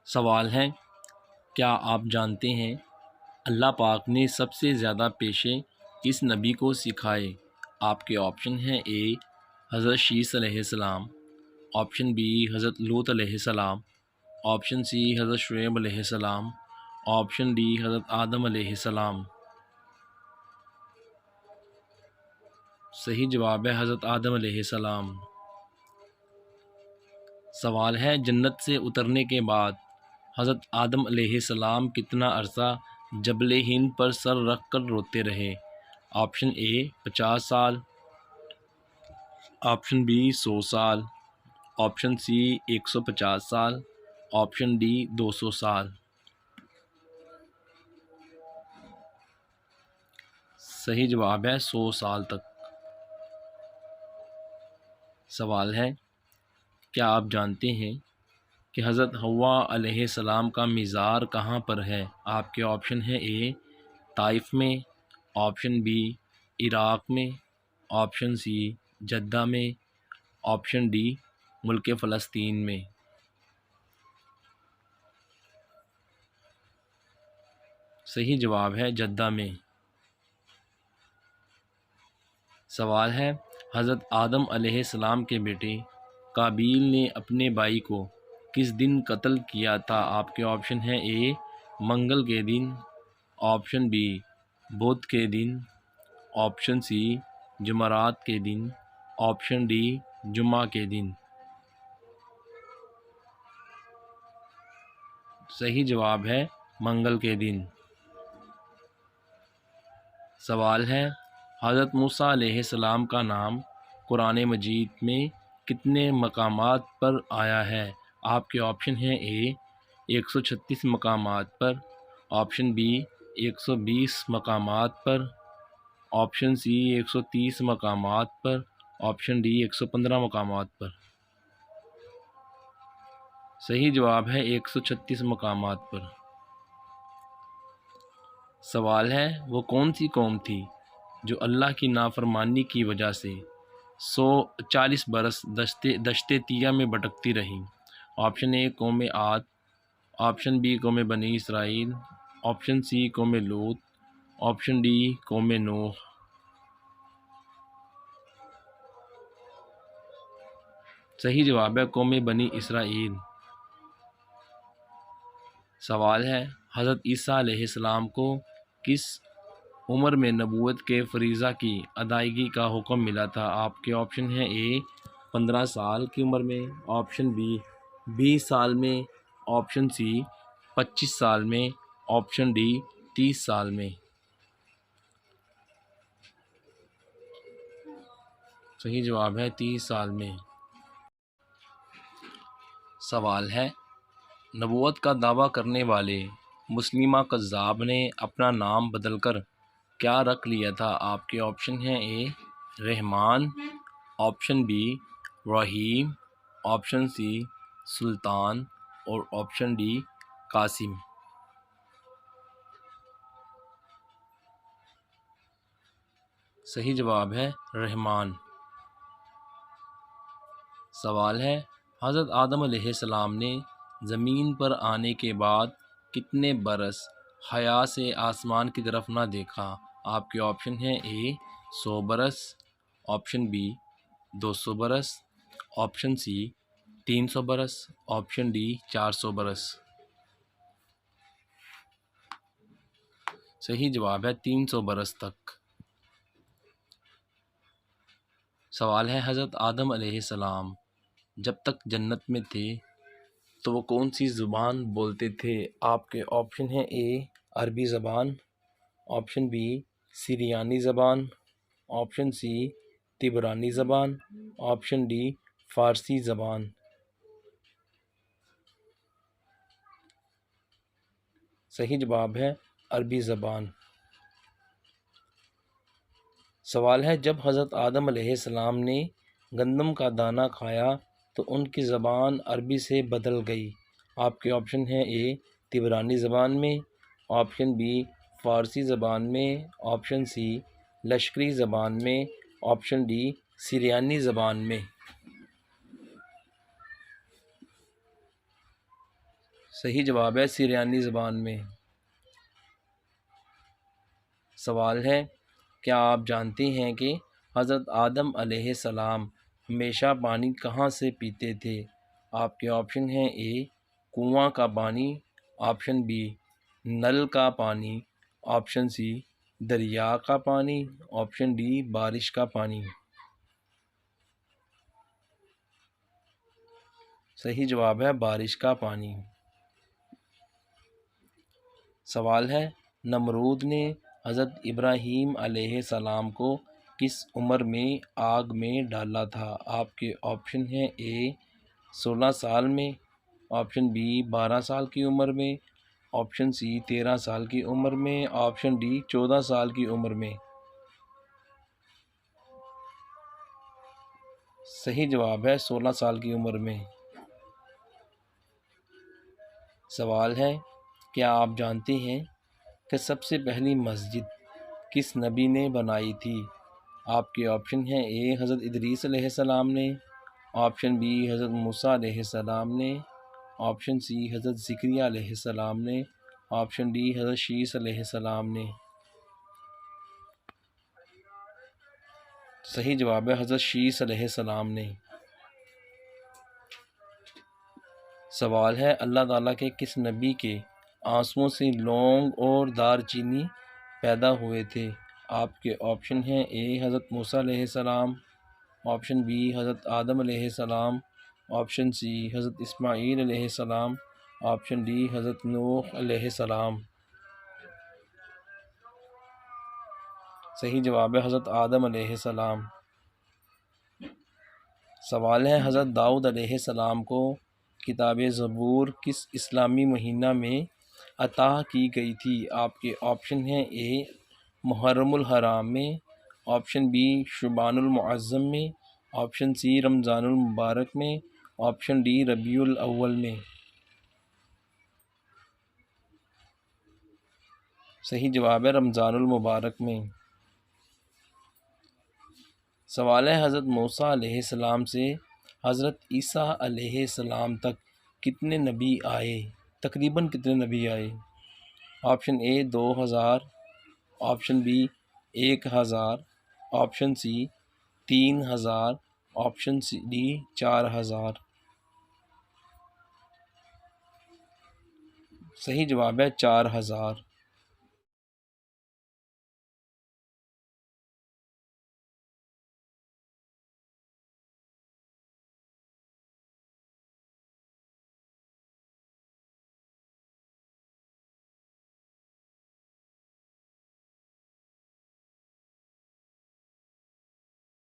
سوال ہے، کیا آپ جانتے ہیں اللہ پاک نے سب سے زیادہ پیشے کس نبی کو سکھائے؟ آپ کے آپشن ہیں: اے حضرت شیس علیہ السلام، آپشن بی حضرت لوط علیہ السلام، آپشن سی حضرت شعیب علیہ السلام، آپشن ڈی حضرت آدم علیہ السلام۔ صحیح جواب ہے حضرت آدم علیہ السلام۔ سوال ہے، جنت سے اترنے کے بعد حضرت آدم علیہ السلام کتنا عرصہ جبل ہند پر سر رکھ کر روتے رہے؟ آپشن اے 50 سال، آپشن بی 100 سال، آپشن سی 150 سال، آپشن ڈی 200 سال۔ صحیح جواب ہے 100 سال تک۔ سوال ہے، کیا آپ جانتے ہیں کہ حضرت حوا علیہ السلام کا مزار کہاں پر ہے؟ آپ کے آپشن ہیں: اے طائف میں، آپشن بی عراق میں، آپشن سی جدہ میں، آپشن ڈی ملک فلسطین میں۔ صحیح جواب ہے جدہ میں۔ سوال ہے، حضرت آدم علیہ السلام کے بیٹے قابیل نے اپنے بھائی کو کس دن قتل کیا تھا؟ آپ کے آپشن ہیں: اے منگل کے دن، آپشن بی بدھ کے دن، آپشن سی جمعرات کے دن، آپشن ڈی جمعہ کے دن۔ صحیح جواب ہے منگل کے دن۔ سوال ہے، حضرت موسیٰ علیہ السلام کا نام قرآن مجید میں کتنے مقامات پر آیا ہے؟ آپ کے آپشن ہیں: اے 136 مقامات پر، آپشن بی 120 مقامات پر، آپشن سی 130 مقامات پر، آپشن ڈی 115 مقامات پر۔ صحیح جواب ہے 136 مقامات پر۔ سوال ہے، وہ کون سی قوم تھی جو اللہ کی نافرمانی کی وجہ سے 140 برس دشت تیہ میں بھٹکتی رہی؟ آپشن اے قوم عاد، آپشن بی قوم بنی اسرائیل، آپشن سی قوم لوط، آپشن ڈی قوم نوح۔ صحیح جواب ہے قوم بنی اسرائیل۔ سوال ہے، حضرت عیسیٰ علیہ السلام کو کس عمر میں نبوت کے فریضہ کی ادائیگی کا حکم ملا تھا؟ آپ کے آپشن ہیں: اے 15 سال کی عمر میں، آپشن بی 20 سال میں، آپشن سی 25 سال میں، آپشن ڈی 30 سال میں۔ صحیح جواب ہے 30 سال میں۔ سوال ہے، نبوت کا دعویٰ کرنے والے مسلمہ کذاب نے اپنا نام بدل کر کیا رکھ لیا تھا؟ آپ کے آپشن ہیں: اے رحمان، آپشن بی رحیم، آپشن سی سلطان اور آپشن ڈی قاسم۔ صحیح جواب ہے رحمان۔ سوال ہے، حضرت آدم علیہ السلام نے زمین پر آنے کے بعد کتنے برس حیا سے آسمان کی طرف نہ دیکھا؟ آپ کے آپشن ہیں: اے 100 برس، آپشن بی 200 برس، آپشن سی 300 برس، آپشن ڈی 400 برس۔ صحیح جواب ہے 300 برس تک۔ سوال ہے، حضرت آدم علیہ السلام جب تک جنت میں تھے تو وہ کون سی زبان بولتے تھے؟ آپ کے آپشن ہیں: اے عربی زبان، آپشن بی سریانی زبان، آپشن سی تبرانی زبان، آپشن ڈی فارسی زبان۔ صحیح جواب ہے عربی زبان۔ سوال ہے، جب حضرت آدم علیہ السلام نے گندم کا دانہ کھایا تو ان کی زبان عربی سے بدل گئی؟ آپ کے آپشن ہیں: اے تبرانی زبان میں، آپشن بی فارسی زبان میں، آپشن سی لشکری زبان میں، آپشن ڈی سریانی زبان میں۔ صحیح جواب ہے سریانی زبان میں۔ سوال ہے، کیا آپ جانتے ہیں کہ حضرت آدم علیہ السلام ہمیشہ پانی کہاں سے پیتے تھے؟ آپ کے آپشن ہیں اے کنواں کا پانی، آپشن بی نل کا پانی، آپشن سی دریا کا پانی، آپشن ڈی بارش کا پانی۔ صحیح جواب ہے بارش کا پانی۔ سوال ہے، نمرود نے حضرت ابراہیم علیہ السلام کو کس عمر میں آگ میں ڈالا تھا؟ آپ کے آپشن ہیں اے 16 سال میں، آپشن بی 12 سال کی عمر میں، آپشن سی 13 سال کی عمر میں، آپشن ڈی 14 سال کی عمر میں۔ صحیح جواب ہے 16 سال کی عمر میں۔ سوال ہے، کیا آپ جانتے ہیں کہ سب سے پہلی مسجد کس نبی نے بنائی تھی؟ آپ کے آپشن ہیں اے حضرت ادریس علیہ السلام نے، آپشن بی حضرت موسیٰ علیہ السلام نے، آپشن سی حضرت زکریا علیہ السلام نے، آپشن ڈی حضرت شیس علیہ السلام نے۔ صحیح جواب ہے حضرت شیس علیہ السلام نے۔ سوال ہے، اللہ تعالیٰ کے کس نبی کے آنسوؤں سے لونگ اور دار چینی پیدا ہوئے تھے؟ آپ کے آپشن ہیں اے حضرت موسیٰ علیہ السلام، آپشن بی حضرت آدم علیہ السلام، آپشن سی حضرت اسماعیل علیہ السلام، آپشن ڈی حضرت نوح علیہ السلام۔ صحیح جواب ہے حضرت آدم علیہ السلام۔ سوال ہے، حضرت داؤد علیہ السلام کو کتاب زبور کس اسلامی مہینہ میں عطا کی گئی تھی؟ آپ کے آپشن ہیں اے محرم الحرام میں، آپشن بی شعبان المعظم میں، آپشن سی رمضان المبارک میں، آپشن ڈی ربیع الاول میں۔ صحیح جواب ہے رمضان المبارک میں۔ سوال ہے، حضرت موسیٰ علیہ السلام سے حضرت عیسیٰ علیہ السلام تک کتنے نبی آئے؟ تقریباً کتنے نبی آئے؟ Option A 2000، option B 1000، option C 3000، option D 4000۔ صحیح جواب ہے 4000۔